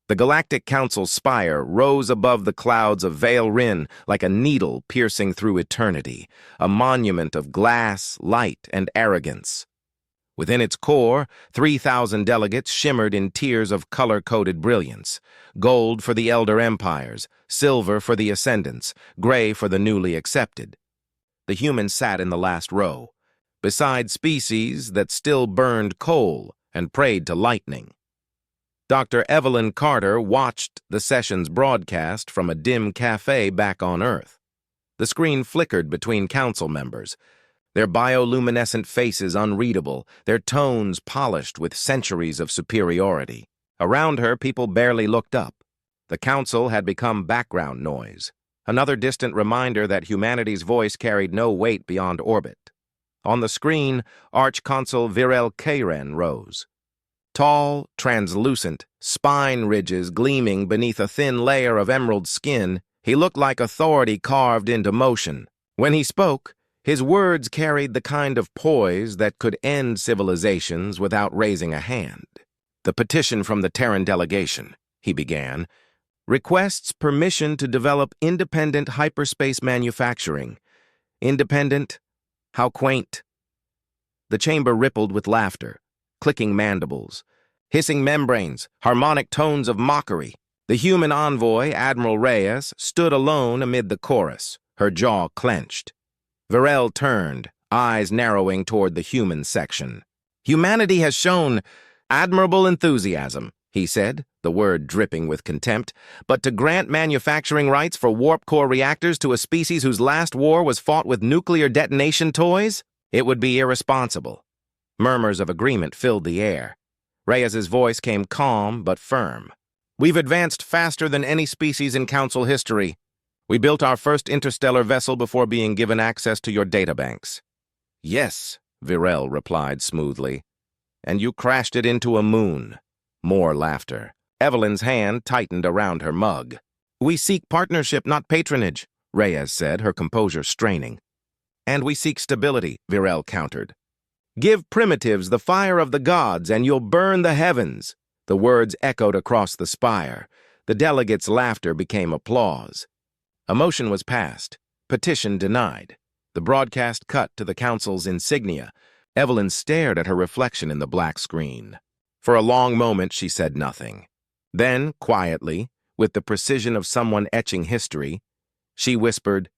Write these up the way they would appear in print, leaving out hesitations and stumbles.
The Galactic Council spire rose above the clouds of Vale Rin like a needle piercing through eternity, a monument of glass, light, and arrogance. Within its core, 3,000 delegates shimmered in tiers of color-coded brilliance: gold for the Elder Empires, silver for the Ascendants, gray for the newly accepted. The humans sat in the last row, beside species that still burned coal and prayed to lightning. Dr. Evelyn Carter watched the session's broadcast from a dim cafe back on Earth. The screen flickered between council members, their bioluminescent faces unreadable, their tones polished with centuries of superiority. Around her, people barely looked up. The council had become background noise, another distant reminder that humanity's voice carried no weight beyond orbit. On the screen, Archconsul Virel Karen rose. Tall, translucent, spine ridges gleaming beneath a thin layer of emerald skin, he looked like authority carved into motion. When he spoke, his words carried the kind of poise that could end civilizations without raising a hand. "The petition from the Terran delegation," he began, "requests permission to develop independent hyperspace manufacturing. Independent? How quaint." The chamber rippled with laughter, clicking mandibles, hissing membranes, harmonic tones of mockery. The human envoy, Admiral Reyes, stood alone amid the chorus, her jaw clenched. Virel turned, eyes narrowing toward the human section. "Humanity has shown admirable enthusiasm," he said, the word dripping with contempt, "but to grant manufacturing rights for warp-core reactors to a species whose last war was fought with nuclear detonation toys? It would be irresponsible." Murmurs of agreement filled the air. Reyes's voice came calm but firm. "We've advanced faster than any species in Council history. We built our first interstellar vessel before being given access to your databanks." "Yes," Virel replied smoothly. "And you crashed it into a moon." More laughter. Evelyn's hand tightened around her mug. "We seek partnership, not patronage," Reyes said, her composure straining. "And we seek stability," Virel countered. "Give primitives the fire of the gods, and you'll burn the heavens." The words echoed across the spire. The delegates' laughter became applause. A motion was passed. Petition denied. The broadcast cut to the council's insignia. Evelyn stared at her reflection in the black screen. For a long moment, she said nothing. Then, quietly, with the precision of someone etching history, she whispered,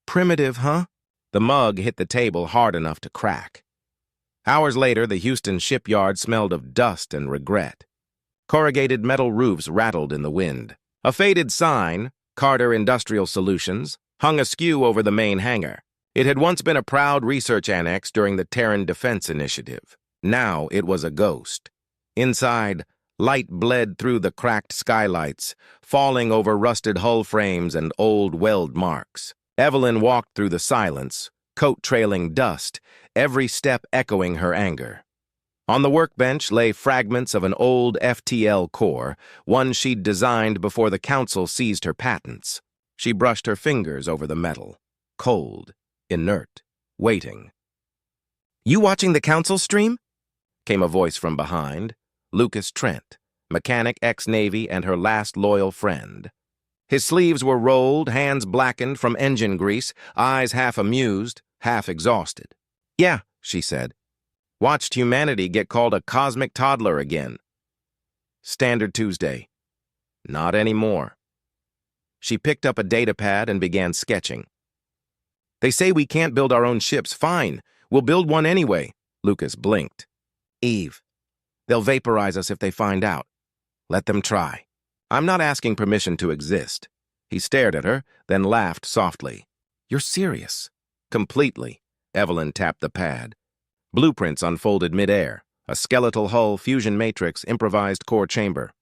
"Primitive, huh?" The mug hit the table hard enough to crack. Hours later, the Houston shipyard smelled of dust and regret. Corrugated metal roofs rattled in the wind. A faded sign, Carter Industrial Solutions, hung askew over the main hangar. It had once been a proud research annex during the Terran Defense Initiative. Now it was a ghost. Inside, light bled through the cracked skylights, falling over rusted hull frames and old weld marks. Evelyn walked through the silence, coat trailing dust, every step echoing her anger. On the workbench lay fragments of an old FTL core, one she'd designed before the council seized her patents. She brushed her fingers over the metal, cold, inert, waiting. "You watching the council stream?" came a voice from behind. Lucas Trent, mechanic ex-Navy and her last loyal friend. His sleeves were rolled, hands blackened from engine grease, eyes half amused, half exhausted. "Yeah," she said. "Watched humanity get called a cosmic toddler again." Standard Tuesday. Not anymore. She picked up a datapad and began sketching. "They say we can't build our own ships. Fine. We'll build one anyway." Lucas blinked. "Eve, they'll vaporize us if they find out. Let them try. I'm not asking permission to exist." He stared at her, then laughed softly. "You're serious?" "Completely." Evelyn tapped the pad. Blueprints unfolded midair. A skeletal hull, fusion matrix, improvised core chamber.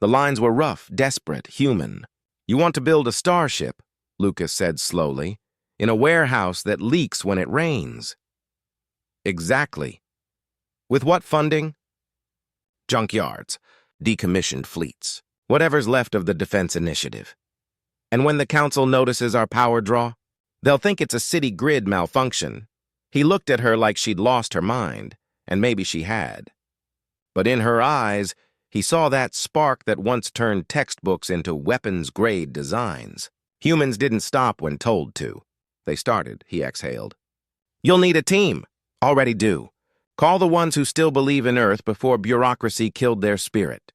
The lines were rough, desperate, human. "You want to build a starship," Lucas said slowly, "in a warehouse that leaks when it rains." "Exactly." "With what funding?" "Junkyards, decommissioned fleets, whatever's left of the defense initiative. And when the council notices our power draw, they'll think it's a city grid malfunction." He looked at her like she'd lost her mind, and maybe she had. But in her eyes, He saw that spark that once turned textbooks into weapons-grade designs. Humans didn't stop when told to. They started, he exhaled. You'll need a team. Already do. Call the ones who still believe in Earth before bureaucracy killed their spirit.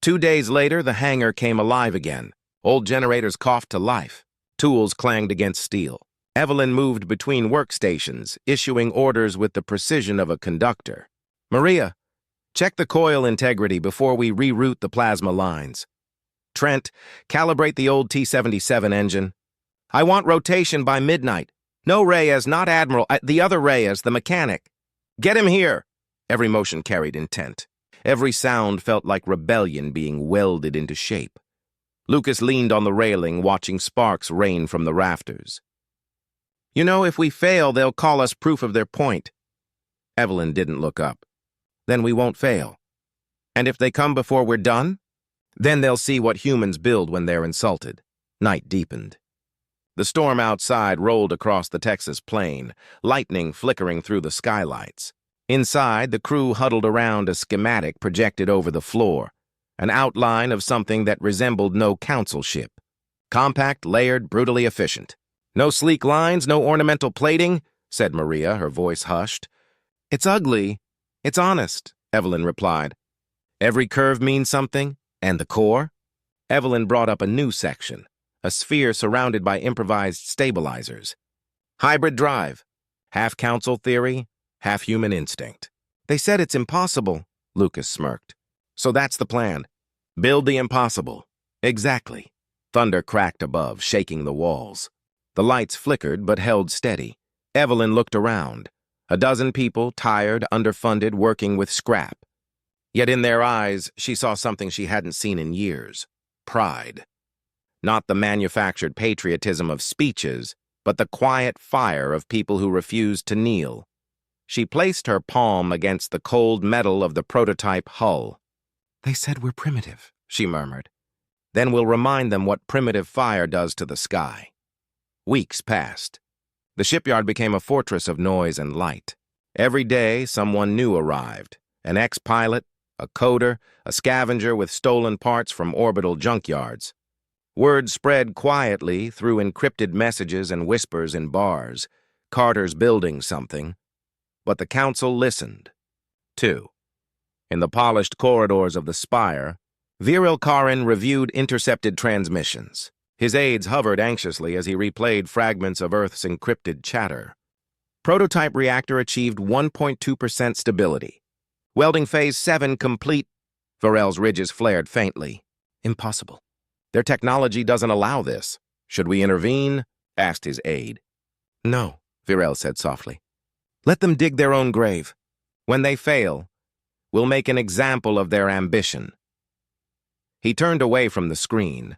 2 days later, the hangar came alive again. Old generators coughed to life. Tools clanged against steel. Evelyn moved between workstations, issuing orders with the precision of a conductor. Maria, check the coil integrity before we reroute the plasma lines. Trent, calibrate the old T-77 engine. I want rotation by midnight. No Reyes, not Admiral, the other Reyes, the mechanic. Get him here. Every motion carried intent. Every sound felt like rebellion being welded into shape. Lucas leaned on the railing, watching sparks rain from the rafters. You know, if we fail, they'll call us proof of their point. Evelyn didn't look up. Then we won't fail. And if they come before we're done? Then they'll see what humans build when they're insulted. Night deepened. The storm outside rolled across the Texas plain, lightning flickering through the skylights. Inside, the crew huddled around a schematic projected over the floor, an outline of something that resembled no council ship. Compact, layered, brutally efficient. No sleek lines, no ornamental plating, said Maria, her voice hushed. It's ugly. It's honest, Evelyn replied. Every curve means something, and the core? Evelyn brought up a new section, a sphere surrounded by improvised stabilizers. Hybrid drive, half council theory, half human instinct. They said it's impossible, Lucas smirked. So that's the plan. Build the impossible. Exactly. Thunder cracked above, shaking the walls. The lights flickered but held steady. Evelyn looked around. A dozen people, tired, underfunded, working with scrap. Yet in their eyes, she saw something she hadn't seen in years. Pride. Not the manufactured patriotism of speeches, but the quiet fire of people who refused to kneel. She placed her palm against the cold metal of the prototype hull. They said we're primitive, she murmured. Then we'll remind them what primitive fire does to the sky. Weeks passed. The shipyard became a fortress of noise and light. Every day, someone new arrived. An ex-pilot, a coder, a scavenger with stolen parts from orbital junkyards. Word spread quietly through encrypted messages and whispers in bars. Carter's building something. But the council listened. 2. In the polished corridors of the spire, Viril Karin reviewed intercepted transmissions. His aides hovered anxiously as he replayed fragments of Earth's encrypted chatter. Prototype reactor achieved 1.2% stability. Welding phase 7 complete. Viril's ridges flared faintly. Impossible. Their technology doesn't allow this. Should we intervene? Asked his aide. No, Viril said softly. Let them dig their own grave. When they fail, we'll make an example of their ambition. He turned away from the screen,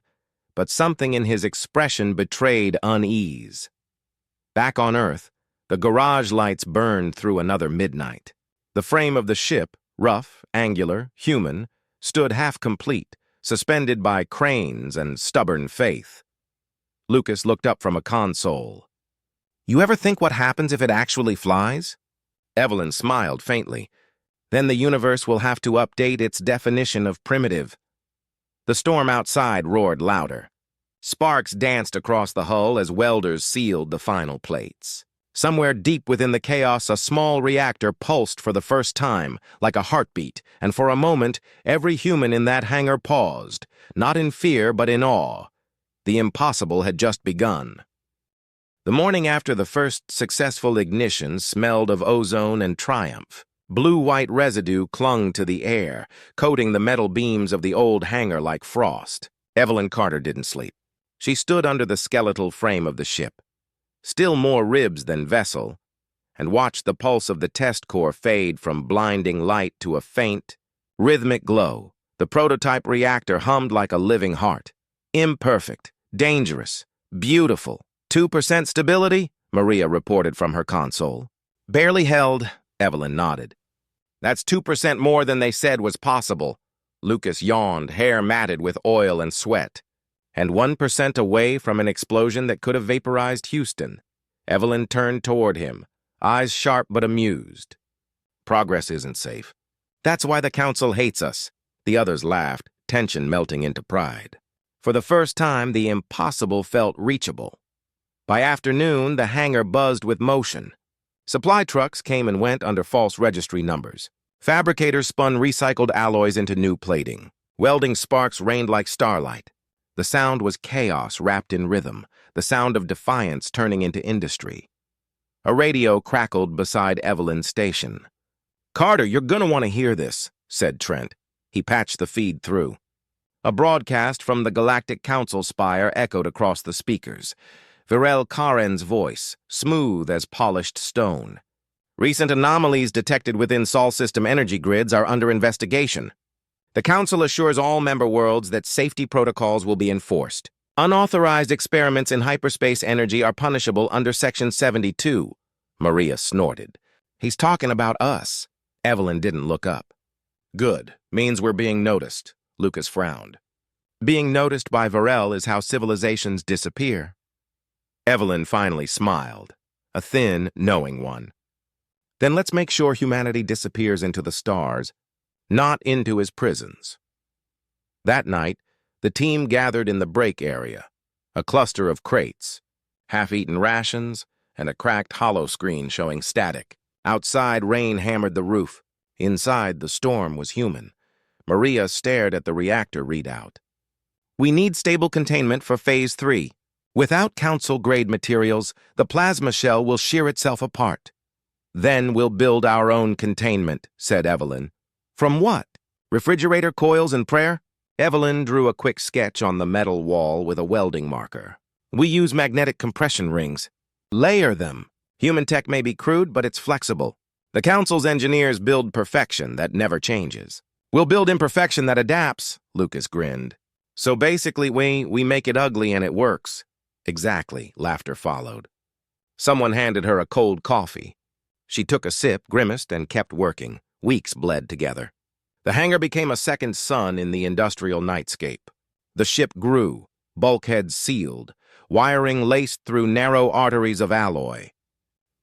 but something in his expression betrayed unease. Back on Earth, the garage lights burned through another midnight. The frame of the ship, rough, angular, human, stood half-complete, suspended by cranes and stubborn faith. Lucas looked up from a console. You ever think what happens if it actually flies? Evelyn smiled faintly. Then the universe will have to update its definition of primitive. The storm outside roared louder. Sparks danced across the hull as welders sealed the final plates. Somewhere deep within the chaos, a small reactor pulsed for the first time, like a heartbeat, and for a moment, every human in that hangar paused, not in fear but in awe. The impossible had just begun. The morning after the first successful ignition smelled of ozone and triumph. Blue-white residue clung to the air, coating the metal beams of the old hangar like frost. Evelyn Carter didn't sleep. She stood under the skeletal frame of the ship, still more ribs than vessel, and watched the pulse of the test core fade from blinding light to a faint, rhythmic glow. The prototype reactor hummed like a living heart. Imperfect, dangerous, beautiful. 2% stability, Maria reported from her console. Barely held, Evelyn nodded. That's 2% more than they said was possible. Lucas yawned, hair matted with oil and sweat. And 1% away from an explosion that could have vaporized Houston. Evelyn turned toward him, eyes sharp but amused. Progress isn't safe. That's why the council hates us. The others laughed, tension melting into pride. For the first time, the impossible felt reachable. By afternoon, the hangar buzzed with motion. Supply trucks came and went under false registry numbers. Fabricators spun recycled alloys into new plating. Welding sparks rained like starlight. The sound was chaos wrapped in rhythm, the sound of defiance turning into industry. A radio crackled beside Evelyn's station. "Carter, you're gonna want to hear this," said Trent. He patched the feed through. A broadcast from the Galactic Council spire echoed across the speakers. Virel Karen's voice, smooth as polished stone. "Recent anomalies detected within Sol system energy grids are under investigation. The Council assures all member worlds that safety protocols will be enforced. Unauthorized experiments in hyperspace energy are punishable under Section 72. Maria snorted. "He's talking about us." Evelyn didn't look up. "Good. Means we're being noticed." Lucas frowned. "Being noticed by Virel is how civilizations disappear." Evelyn finally smiled, a thin, knowing one. "Then let's make sure humanity disappears into the stars, not into his prisons." That night, the team gathered in the break area, a cluster of crates, half-eaten rations, and a cracked hollow screen showing static. Outside, rain hammered the roof. Inside, the storm was human. Maria stared at the reactor readout. "We need stable containment for Phase 3. Without Council-grade materials, the plasma shell will shear itself apart. Then we'll build our own containment," said Evelyn. "From what? Refrigerator coils and prayer?" Evelyn drew a quick sketch on the metal wall with a welding marker. "We use magnetic compression rings. Layer them. Human tech may be crude, but it's flexible. The Council's engineers build perfection that never changes." "We'll build imperfection that adapts," Lucas grinned. "So basically, we make it ugly and it works." "Exactly," laughter followed. Someone handed her a cold coffee. She took a sip, grimaced, and kept working. Weeks bled together. The hangar became a second sun in the industrial nightscape. The ship grew, bulkheads sealed, wiring laced through narrow arteries of alloy.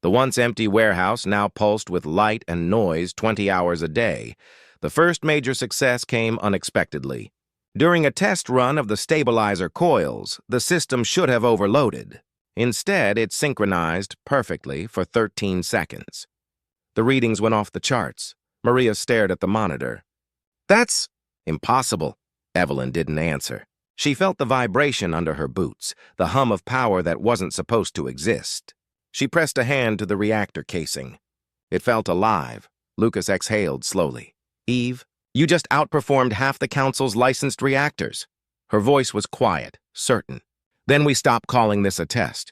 The once empty warehouse now pulsed with light and noise 20 hours a day. The first major success came unexpectedly. During a test run of the stabilizer coils, the system should have overloaded. Instead, it synchronized perfectly for 13 seconds. The readings went off the charts. Maria stared at the monitor. "That's impossible." Evelyn didn't answer. She felt the vibration under her boots, the hum of power that wasn't supposed to exist. She pressed a hand to the reactor casing. It felt alive. Lucas exhaled slowly. "Eve, you just outperformed half the Council's licensed reactors." Her voice was quiet, certain. "Then we stop calling this a test.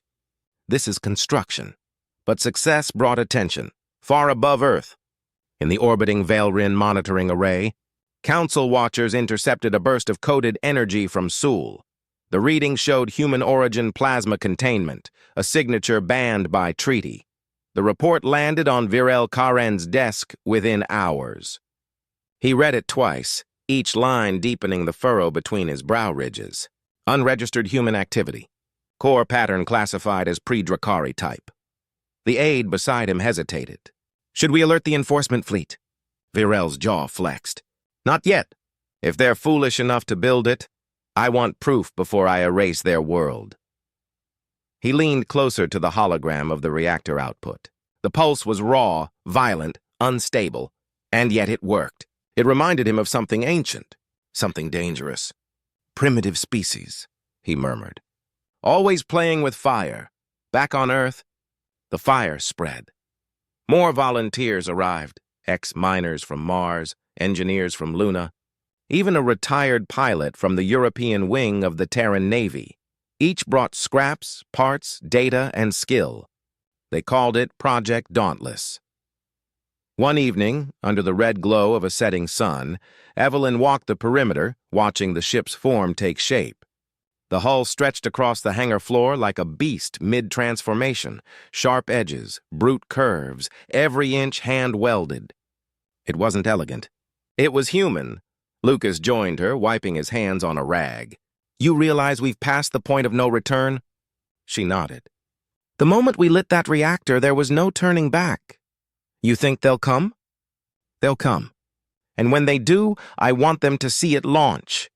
This is construction." But success brought attention, far above Earth. In the orbiting Veilrin monitoring array, Council watchers intercepted a burst of coded energy from Sul. The reading showed human-origin plasma containment, a signature banned by treaty. The report landed on Virel Karen's desk within hours. He read it twice, each line deepening the furrow between his brow ridges. Unregistered human activity. Core pattern classified as pre-Drakari type. The aide beside him hesitated. "Should we alert the enforcement fleet?" Virel's jaw flexed. "Not yet. If they're foolish enough to build it, I want proof before I erase their world." He leaned closer to the hologram of the reactor output. The pulse was raw, violent, unstable, and yet it worked. It reminded him of something ancient, something dangerous. "Primitive species," he murmured. "Always playing with fire. Back on Earth, the fire spread. More volunteers arrived, ex-miners from Mars, engineers from Luna, even a retired pilot from the European wing of the Terran Navy. Each brought scraps, parts, data, and skill. They called it Project Dauntless. One evening, under the red glow of a setting sun, Evelyn walked the perimeter, watching the ship's form take shape. The hull stretched across the hangar floor like a beast mid-transformation, sharp edges, brute curves, every inch hand-welded. It wasn't elegant. It was human. Lucas joined her, wiping his hands on a rag. "You realize we've passed the point of no return?" She nodded. "The moment we lit that reactor, there was no turning back. You think they'll come?" "They'll come. And when they do, I want them to see it launch."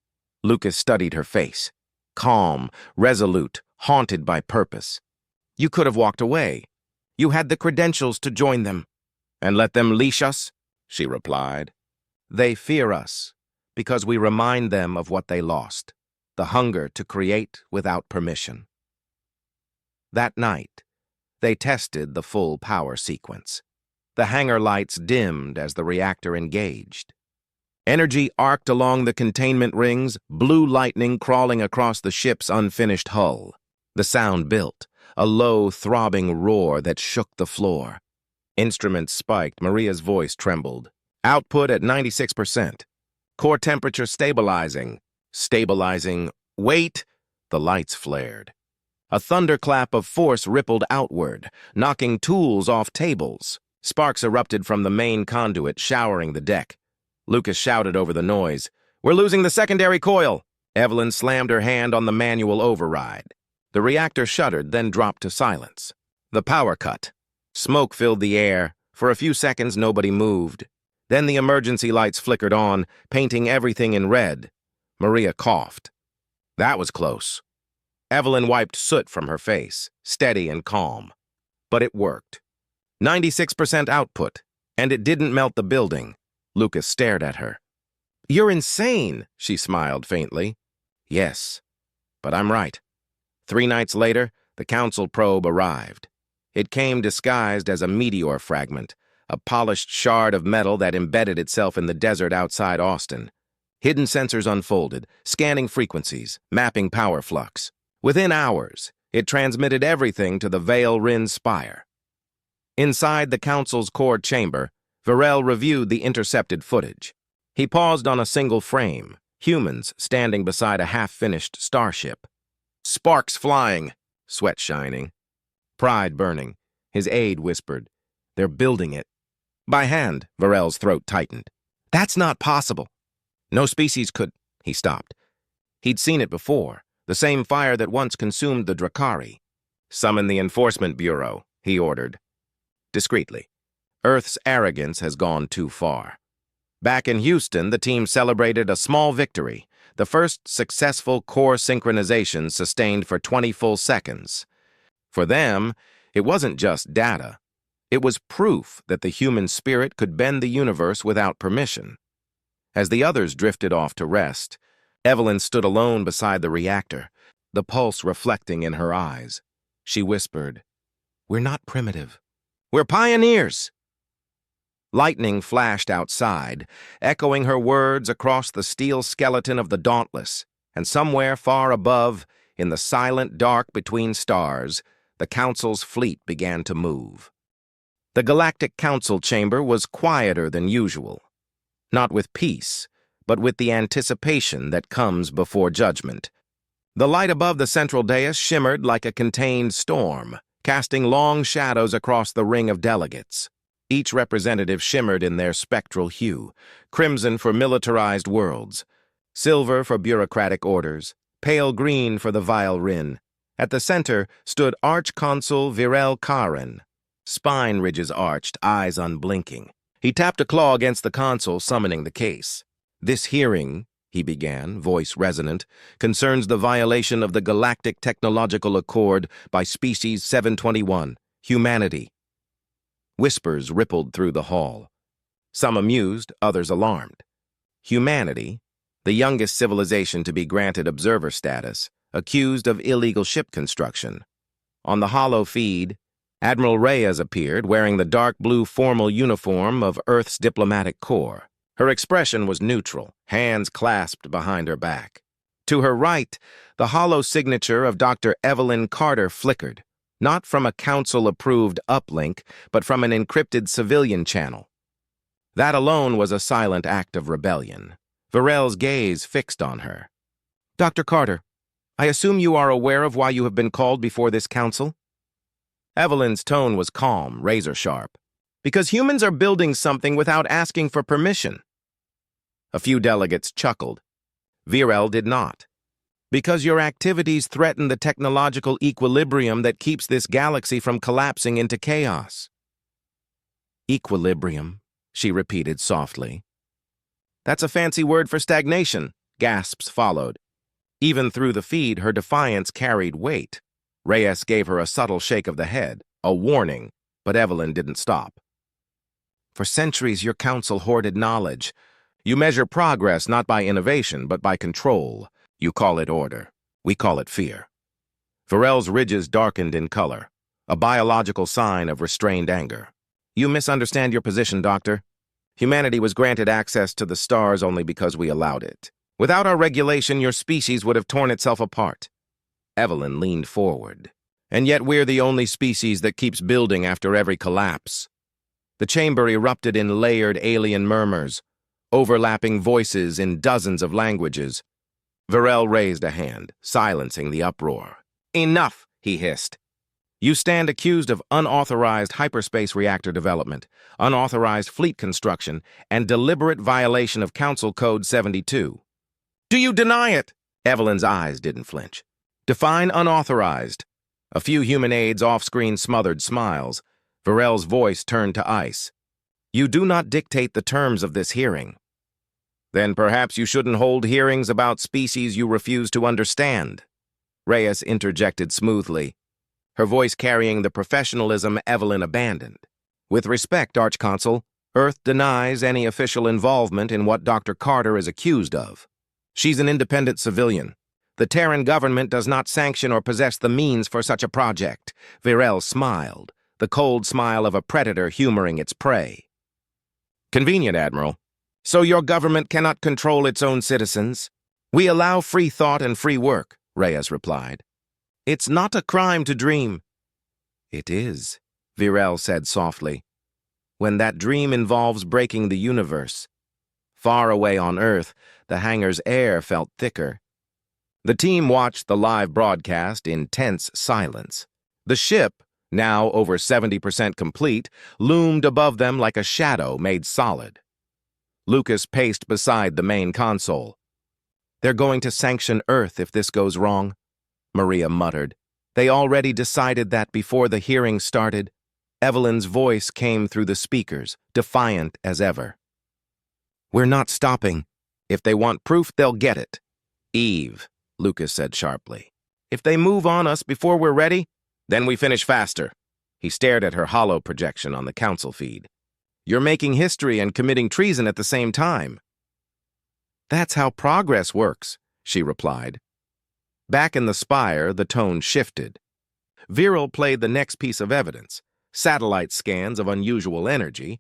Lucas studied her face. Calm, resolute, haunted by purpose. "You could have walked away. You had the credentials to join them." "And let them leash us?" she replied. "They fear us because we remind them of what they lost, the hunger to create without permission." That night, they tested the full power sequence. The hangar lights dimmed as the reactor engaged. Energy arced along the containment rings, blue lightning crawling across the ship's unfinished hull. The sound built, a low, throbbing roar that shook the floor. Instruments spiked, Maria's voice trembled. "Output at 96%. Core temperature stabilizing. Stabilizing. Wait!" The lights flared. A thunderclap of force rippled outward, knocking tools off tables. Sparks erupted from the main conduit, showering the deck. Lucas shouted over the noise, "We're losing the secondary coil!" Evelyn slammed her hand on the manual override. The reactor shuddered, then dropped to silence. The power cut. Smoke filled the air. For a few seconds, nobody moved. Then the emergency lights flickered on, painting everything in red. Maria coughed. That was close. Evelyn wiped soot from her face, steady and calm. But it worked. 96% output, and it didn't melt the building. Lucas stared at her. "You're insane," she smiled faintly. "Yes, but I'm right." 3 nights later, the Council probe arrived. It came disguised as a meteor fragment, a polished shard of metal that embedded itself in the desert outside Austin. Hidden sensors unfolded, scanning frequencies, mapping power flux. Within hours, it transmitted everything to the Vale Rin spire. Inside the Council's core chamber, Varel reviewed the intercepted footage. He paused on a single frame, humans standing beside a half-finished starship. Sparks flying, sweat shining. Pride burning, his aide whispered, "They're building it." By hand, Varel's throat tightened. "That's not possible." "No species could—" He stopped. He'd seen it before, the same fire that once consumed the Drakari. "Summon the Enforcement Bureau," he ordered. Discreetly. Earth's arrogance has gone too far. Back in Houston, the team celebrated a small victory, the first successful core synchronization sustained for 20 full seconds. For them, it wasn't just data. It was proof that the human spirit could bend the universe without permission. As the others drifted off to rest, Evelyn stood alone beside the reactor, the pulse reflecting in her eyes. She whispered, "We're not primitive. We're pioneers." Lightning flashed outside, echoing her words across the steel skeleton of the Dauntless, and somewhere far above, in the silent dark between stars, the Council's fleet began to move. The Galactic Council chamber was quieter than usual, not with peace, but with the anticipation that comes before judgment. The light above the central dais shimmered like a contained storm, casting long shadows across the ring of delegates. Each representative shimmered in their spectral hue, crimson for militarized worlds, silver for bureaucratic orders, pale green for the Vile Rin. At the center stood Arch-Consul Virel Karen, spine ridges arched, eyes unblinking. He tapped a claw against the consul, summoning the case. "This hearing," he began, voice resonant, "concerns the violation of the Galactic Technological Accord by Species 721, humanity." Whispers rippled through the hall. Some amused, others alarmed. Humanity, the youngest civilization to be granted observer status, accused of illegal ship construction. On the holo feed, Admiral Reyes appeared wearing the dark blue formal uniform of Earth's diplomatic corps. Her expression was neutral, hands clasped behind her back. To her right, the holo signature of Dr. Evelyn Carter flickered, not from a council-approved uplink, but from an encrypted civilian channel. That alone was a silent act of rebellion. Varel's gaze fixed on her. "Dr. Carter, I assume you are aware of why you have been called before this council?" Evelyn's tone was calm, razor-sharp. "Because humans are building something without asking for permission." A few delegates chuckled. Virel did not. "Because your activities threaten the technological equilibrium that keeps this galaxy from collapsing into chaos." "Equilibrium," she repeated softly. That's a fancy word for stagnation. Gasps followed. Even through the feed, her defiance carried weight. Reyes gave her a subtle shake of the head, a warning, but Evelyn didn't stop. For centuries, your council hoarded knowledge. You measure progress not by innovation, but by control. You call it order. We call it fear. Varel's ridges darkened in color, a biological sign of restrained anger. You misunderstand your position, Doctor. Humanity was granted access to the stars only because we allowed it. Without our regulation, your species would have torn itself apart. Evelyn leaned forward. And yet we're the only species that keeps building after every collapse. The chamber erupted in layered alien murmurs, overlapping voices in dozens of languages. Varel raised a hand, silencing the uproar. Enough, he hissed. You stand accused of unauthorized hyperspace reactor development, unauthorized fleet construction, and deliberate violation of Council Code 72. Do you deny it? Evelyn's eyes didn't flinch. Define unauthorized. A few human aides off-screen smothered smiles. Varel's voice turned to ice. You do not dictate the terms of this hearing. Then perhaps you shouldn't hold hearings about species you refuse to understand. Reyes interjected smoothly, her voice carrying the professionalism Evelyn abandoned. With respect, Archconsul, Earth denies any official involvement in what Dr. Carter is accused of. She's an independent civilian. The Terran government does not sanction or possess the means for such a project. Varel smiled, the cold smile of a predator humoring its prey. Convenient, Admiral. So your government cannot control its own citizens? We allow free thought and free work, Reyes replied. It's not a crime to dream. It is, Varel said softly, when that dream involves breaking the universe. Far away on Earth, the hangar's air felt thicker. The team watched the live broadcast in tense silence. The ship, now over 70% complete, loomed above them like a shadow made solid. Lucas paced beside the main console. They're going to sanction Earth if this goes wrong, Maria muttered. They already decided that before the hearing started. Evelyn's voice came through the speakers, defiant as ever. We're not stopping. If they want proof, they'll get it. Eve, Lucas said sharply. If they move on us before we're ready, then we finish faster. He stared at her hollow projection on the council feed. You're making history and committing treason at the same time. That's how progress works, she replied. Back in the spire, the tone shifted. Viral played the next piece of evidence, satellite scans of unusual energy,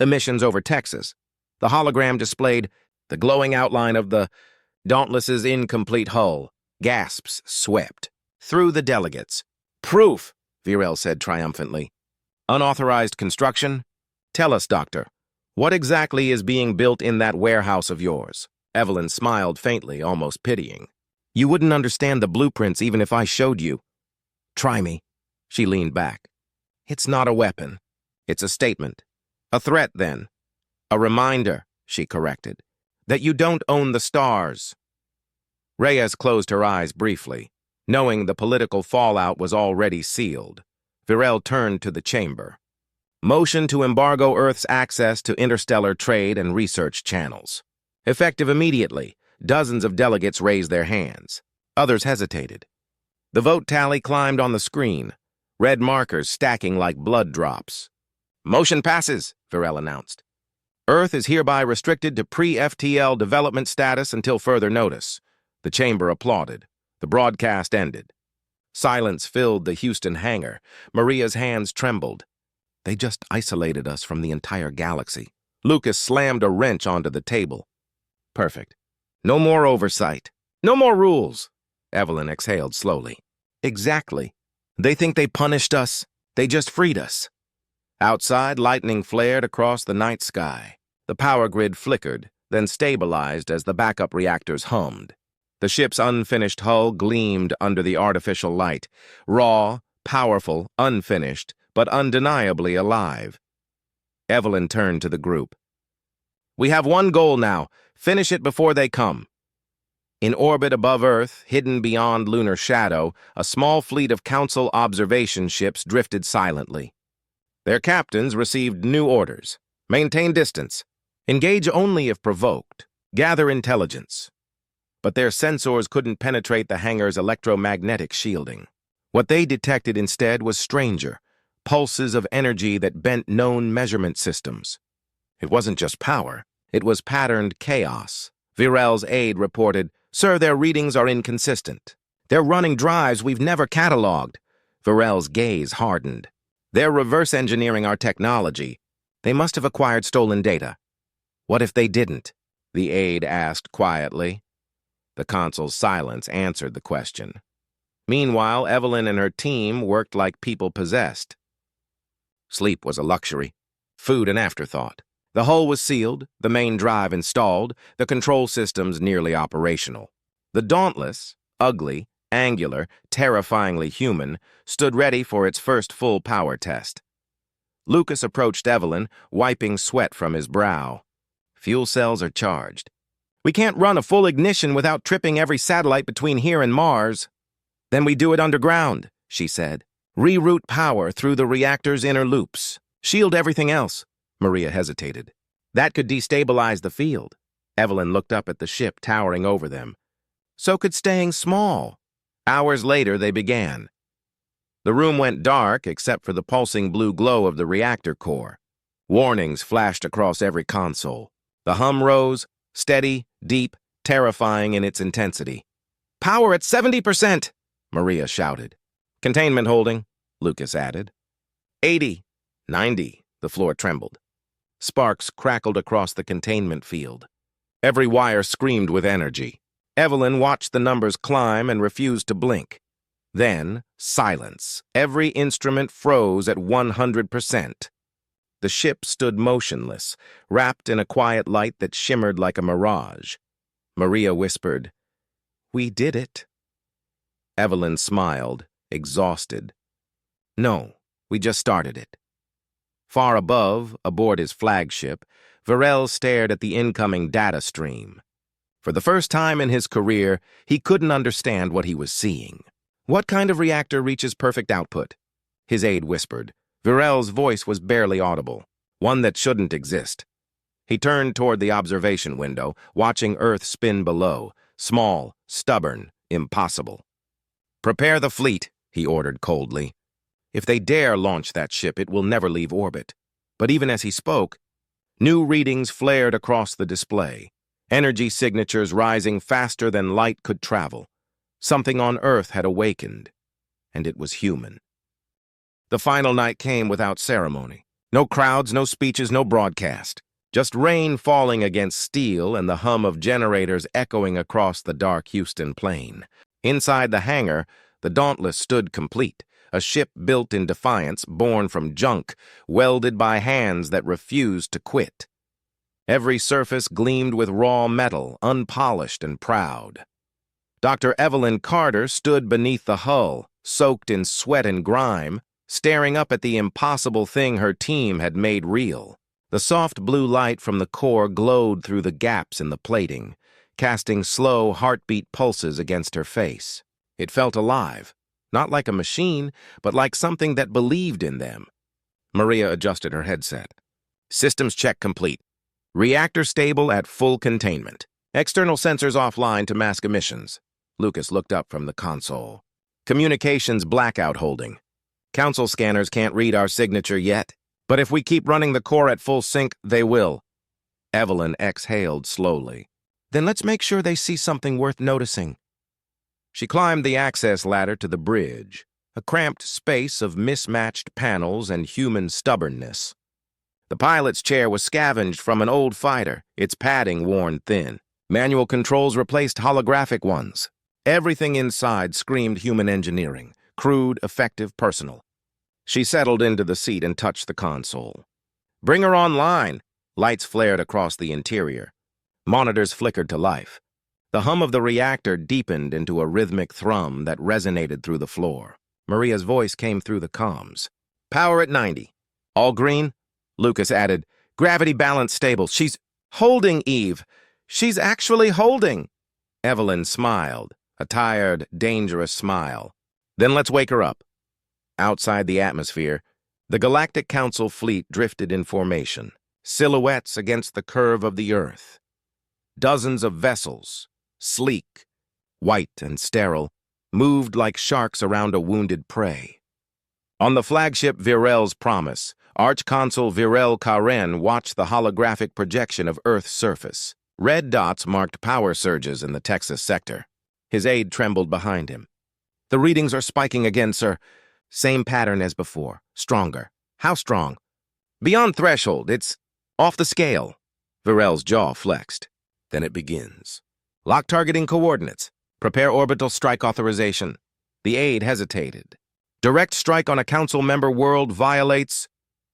emissions over Texas. The hologram displayed the glowing outline of the Dauntless's incomplete hull. Gasps swept through the delegates. Proof, Viral said triumphantly. Unauthorized construction? Tell us, Doctor, what exactly is being built in that warehouse of yours? Evelyn smiled faintly, almost pitying. You wouldn't understand the blueprints even if I showed you. Try me. She leaned back. It's not a weapon. It's a statement. A threat, then. A reminder, she corrected, that you don't own the stars. Reyes closed her eyes briefly, knowing the political fallout was already sealed. Varel turned to the chamber. Motion to embargo Earth's access to interstellar trade and research channels. Effective immediately, dozens of delegates raised their hands. Others hesitated. The vote tally climbed on the screen, red markers stacking like blood drops. Motion passes, Varel announced. Earth is hereby restricted to pre-FTL development status until further notice. The chamber applauded. The broadcast ended. Silence filled the Houston hangar. Maria's hands trembled. They just isolated us from the entire galaxy. Lucas slammed a wrench onto the table. Perfect. No more oversight. No more rules. Evelyn exhaled slowly. Exactly. They think they punished us. They just freed us. Outside, lightning flared across the night sky. The power grid flickered, then stabilized as the backup reactors hummed. The ship's unfinished hull gleamed under the artificial light, raw, powerful, unfinished, but undeniably alive. Evelyn turned to the group. We have one goal now. Finish it before they come. In orbit above Earth, hidden beyond lunar shadow, a small fleet of Council observation ships drifted silently. Their captains received new orders. Maintain distance. Engage only if provoked. Gather intelligence. But their sensors couldn't penetrate the hangar's electromagnetic shielding. What they detected instead was stranger, pulses of energy that bent known measurement systems. It wasn't just power, it was patterned chaos. Virel's aide reported, "Sir, their readings are inconsistent. They're running drives we've never cataloged." Virel's gaze hardened. "They're reverse engineering our technology. They must have acquired stolen data." "What if they didn't?" the aide asked quietly. The consul's silence answered the question. Meanwhile, Evelyn and her team worked like people possessed. Sleep was a luxury, food an afterthought. The hull was sealed, the main drive installed, the control systems nearly operational. The Dauntless, ugly, angular, terrifyingly human, stood ready for its first full power test. Lucas approached Evelyn, wiping sweat from his brow. "Fuel cells are charged. We can't run a full ignition without tripping every satellite between here and Mars." "Then we do it underground," she said. "Reroute power through the reactor's inner loops. Shield everything else." Maria hesitated. "That could destabilize the field." Evelyn looked up at the ship towering over them. "So could staying small." Hours later, they began. The room went dark except for the pulsing blue glow of the reactor core. Warnings flashed across every console. The hum rose, steady, deep, terrifying in its intensity. "Power at 70%, Maria shouted. "Containment holding," Lucas added. 80, 90, the floor trembled. Sparks crackled across the containment field. Every wire screamed with energy. Evelyn watched the numbers climb and refused to blink. Then, silence. Every instrument froze at 100%. The ship stood motionless, wrapped in a quiet light that shimmered like a mirage. Maria whispered, "We did it." Evelyn smiled, exhausted. "No, we just started it." Far above, aboard his flagship, Virel stared at the incoming data stream. For the first time in his career, he couldn't understand what he was seeing. "What kind of reactor reaches perfect output?" his aide whispered. Virel's voice was barely audible. "One that shouldn't exist." He turned toward the observation window, watching Earth spin below, small, stubborn, impossible. "Prepare the fleet," he ordered coldly. "If they dare launch that ship, it will never leave orbit." But even as he spoke, new readings flared across the display, energy signatures rising faster than light could travel. Something on Earth had awakened, and it was human. The final night came without ceremony. No crowds, no speeches, no broadcast. Just rain falling against steel and the hum of generators echoing across the dark Houston plain. Inside the hangar, the Dauntless stood complete, a ship built in defiance, born from junk, welded by hands that refused to quit. Every surface gleamed with raw metal, unpolished and proud. Dr. Evelyn Carter stood beneath the hull, soaked in sweat and grime, staring up at the impossible thing her team had made real. The soft blue light from the core glowed through the gaps in the plating, casting slow heartbeat pulses against her face. It felt alive, not like a machine, but like something that believed in them. Maria adjusted her headset. "Systems check complete. Reactor stable at full containment. External sensors offline to mask emissions." Lucas looked up from the console. "Communications blackout holding. Council scanners can't read our signature yet, but if we keep running the core at full sync, they will." Evelyn exhaled slowly. "Then let's make sure they see something worth noticing." She climbed the access ladder to the bridge, a cramped space of mismatched panels and human stubbornness. The pilot's chair was scavenged from an old fighter, its padding worn thin. Manual controls replaced holographic ones. Everything inside screamed human engineering, crude, effective, personal. She settled into the seat and touched the console. "Bring her online." Lights flared across the interior. Monitors flickered to life. The hum of the reactor deepened into a rhythmic thrum that resonated through the floor. Maria's voice came through the comms. "Power at 90. All green?" Lucas added, "Gravity balance stable. She's holding, Eve. She's actually holding." Evelyn smiled, a tired, dangerous smile. "Then let's wake her up." Outside the atmosphere, the Galactic Council fleet drifted in formation. silhouettes against the curve of the earth. Dozens of vessels, sleek, white and sterile, moved like sharks around a wounded prey. On the flagship Virel's Promise, Archconsul Virel Karen watched the holographic projection of Earth's surface. Red dots marked power surges in the Texas sector. His aide trembled behind him. "The readings are spiking again, sir. Same pattern as before. Stronger. How strong?" "Beyond threshold. It's off the scale." Virel's jaw flexed. "Then it begins. Lock targeting coordinates. Prepare orbital strike authorization." The aide hesitated. "Direct strike on a council member world violates..."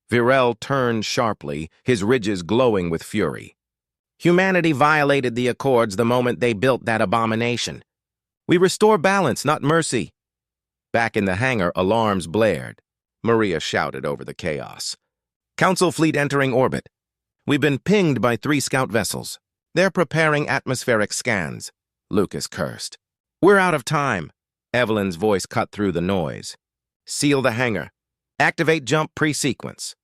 Virel turned sharply, his ridges glowing with fury. "Humanity violated the Accords the moment they built that abomination. We restore balance, not mercy." Back in the hangar, alarms blared. Maria shouted over the chaos. "Council fleet entering orbit. We've been pinged by 3 scout vessels. They're preparing atmospheric scans." Lucas cursed. "We're out of time." Evelyn's voice cut through the noise. "Seal the hangar. Activate jump pre-sequence."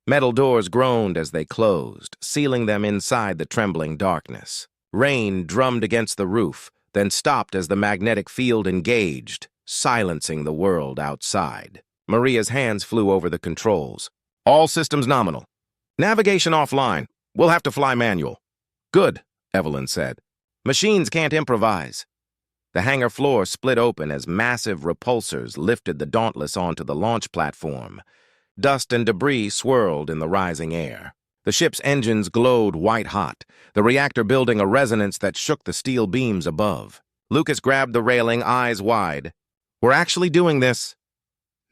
Metal doors groaned as they closed, sealing them inside the trembling darkness. Rain drummed against the roof, then stopped as the magnetic field engaged, silencing the world outside. Maria's hands flew over the controls. "All systems nominal. Navigation offline. We'll have to fly manual." "Good," Evelyn said. "Machines can't improvise." The hangar floor split open as massive repulsors lifted the Dauntless onto the launch platform. Dust and debris swirled in the rising air. The ship's engines glowed white-hot, the reactor building a resonance that shook the steel beams above. Lucas grabbed the railing, eyes wide. "We're actually doing this."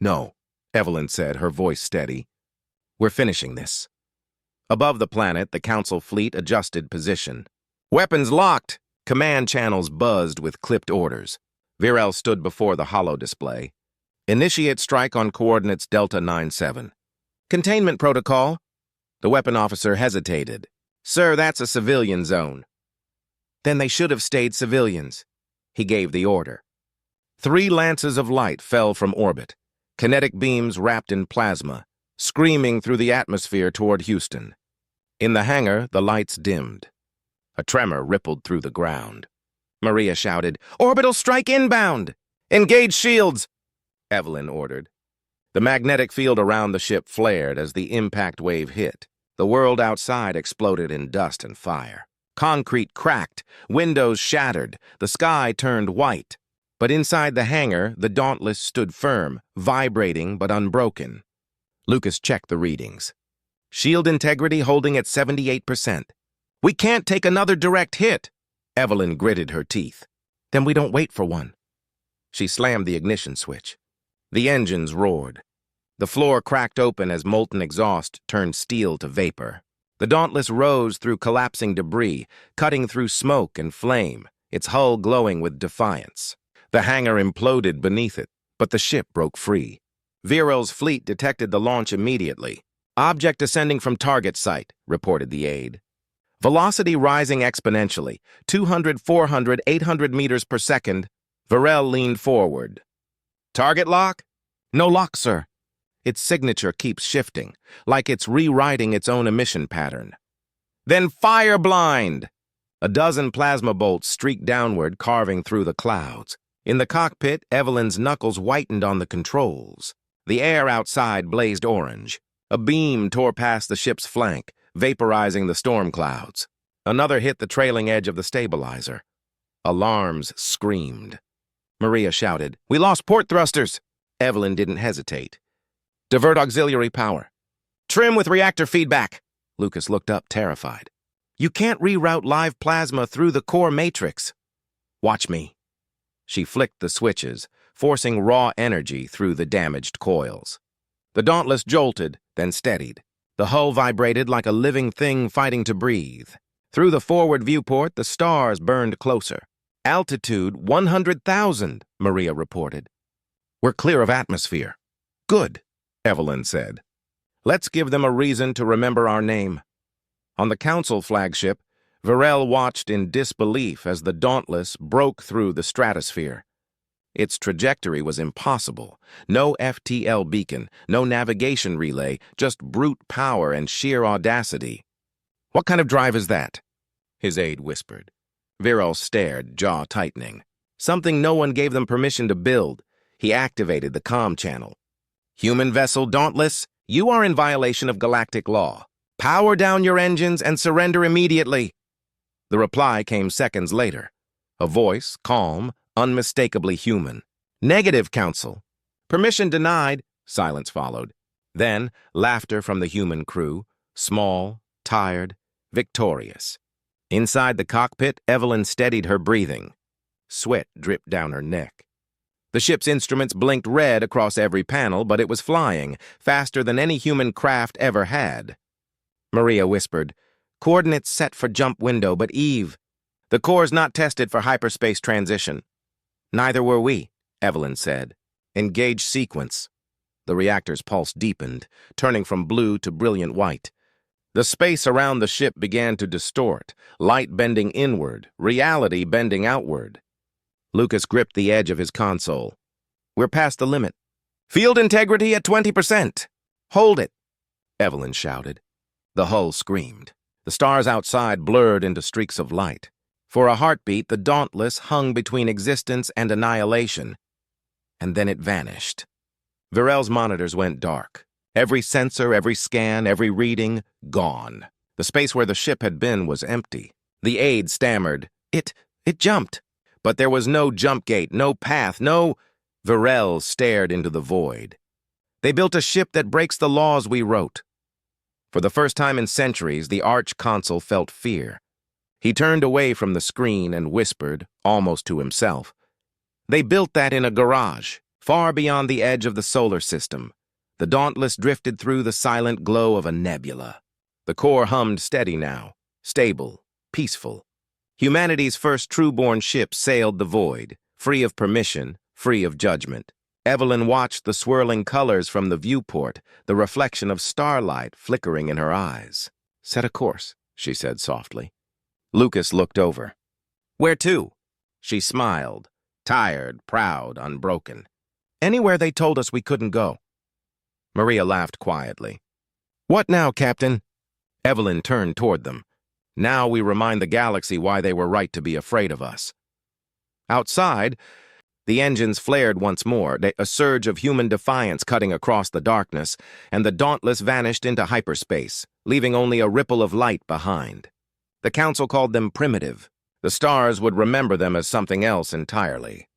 "No," Evelyn said, her voice steady. "We're finishing this." Above the planet, the Council fleet adjusted position. "Weapons locked!" Command channels buzzed with clipped orders. Virel stood before the holo display. "Initiate strike on coordinates Delta 97. Containment protocol." The weapon officer hesitated. "Sir, that's a civilian zone." "Then they should have stayed civilians." He gave the order. 3 lances of light fell from orbit, kinetic beams wrapped in plasma, screaming through the atmosphere toward Houston. In the hangar, the lights dimmed. A tremor rippled through the ground. Maria shouted, "Orbital strike inbound! Engage shields!" Evelyn ordered. The magnetic field around the ship flared as the impact wave hit. The world outside exploded in dust and fire. Concrete cracked, windows shattered, the sky turned white. But inside the hangar, the Dauntless stood firm, vibrating but unbroken. Lucas checked the readings. Shield integrity holding at 78%. "We can't take another direct hit." Evelyn gritted her teeth. "Then we don't wait for one." She slammed the ignition switch. The engines roared. The floor cracked open as molten exhaust turned steel to vapor. The Dauntless rose through collapsing debris, cutting through smoke and flame, its hull glowing with defiance. The hangar imploded beneath it, but the ship broke free. Virel's fleet detected the launch immediately. "Object descending from target site," reported the aide. "Velocity rising exponentially, 200, 400, 800 meters per second." Virel leaned forward. "Target lock?" "No lock, sir. Its signature keeps shifting, like it's rewriting its own emission pattern." "Then fire blind!" A dozen plasma bolts streaked downward, carving through the clouds. In the cockpit, Evelyn's knuckles whitened on the controls. The air outside blazed orange. A beam tore past the ship's flank, vaporizing the storm clouds. Another hit the trailing edge of the stabilizer. Alarms screamed. Maria shouted, "We lost port thrusters!" Evelyn didn't hesitate. "Divert auxiliary power." "Trim with reactor feedback." Lucas looked up, terrified. "You can't reroute live plasma through the core matrix." "Watch me." She flicked the switches, forcing raw energy through the damaged coils. The Dauntless jolted, then steadied. The hull vibrated like a living thing fighting to breathe. Through the forward viewport, the stars burned closer. "Altitude 100,000, Maria reported. "We're clear of atmosphere." "Good," Evelyn said. "Let's give them a reason to remember our name." On the Council flagship, Virel watched in disbelief as the Dauntless broke through the stratosphere. Its trajectory was impossible. No FTL beacon, no navigation relay, just brute power and sheer audacity. "What kind of drive is that?" his aide whispered. Virel stared, jaw tightening. Something no one gave them permission to build. He activated the comm channel. "Human vessel Dauntless, you are in violation of galactic law. Power down your engines and surrender immediately." The reply came seconds later. A voice, calm, unmistakably human. "Negative, Council." "Permission denied." Silence followed. Then, laughter from the human crew, small, tired, victorious. Inside the cockpit, Evelyn steadied her breathing. Sweat dripped down her neck. The ship's instruments blinked red across every panel, but it was flying, faster than any human craft ever had. Maria whispered, "Coordinates set for jump window, but Eve, the core's not tested for hyperspace transition." "Neither were we," Evelyn said. "Engage sequence." The reactor's pulse deepened, turning from blue to brilliant white. The space around the ship began to distort, light bending inward, reality bending outward. Lucas gripped the edge of his console. "We're past the limit. Field integrity at 20%. Hold it," Evelyn shouted. The hull screamed. The stars outside blurred into streaks of light. For a heartbeat, the Dauntless hung between existence and annihilation. And then it vanished. Virel's monitors went dark. Every sensor, every scan, every reading, gone. The space where the ship had been was empty. The aide stammered, It jumped." But there was no jump gate, no path, no... Virel stared into the void. "They built a ship that breaks the laws we wrote." For the first time in centuries, the arch-consul felt fear. He turned away from the screen and whispered, almost to himself, "They built that in a garage, far beyond the edge of the solar system." The Dauntless drifted through the silent glow of a nebula. The core hummed steady now, stable, peaceful. Humanity's first true-born ship sailed the void, free of permission, free of judgment. Evelyn watched the swirling colors from the viewport, the reflection of starlight flickering in her eyes. "Set a course," she said softly. Lucas looked over. "Where to?" She smiled, tired, proud, unbroken. "Anywhere they told us we couldn't go." Maria laughed quietly. "What now, Captain?" Evelyn turned toward them. "Now we remind the galaxy why they were right to be afraid of us." Outside, the engines flared once more, a surge of human defiance cutting across the darkness, and the Dauntless vanished into hyperspace, leaving only a ripple of light behind. The Council called them primitive. The stars would remember them as something else entirely.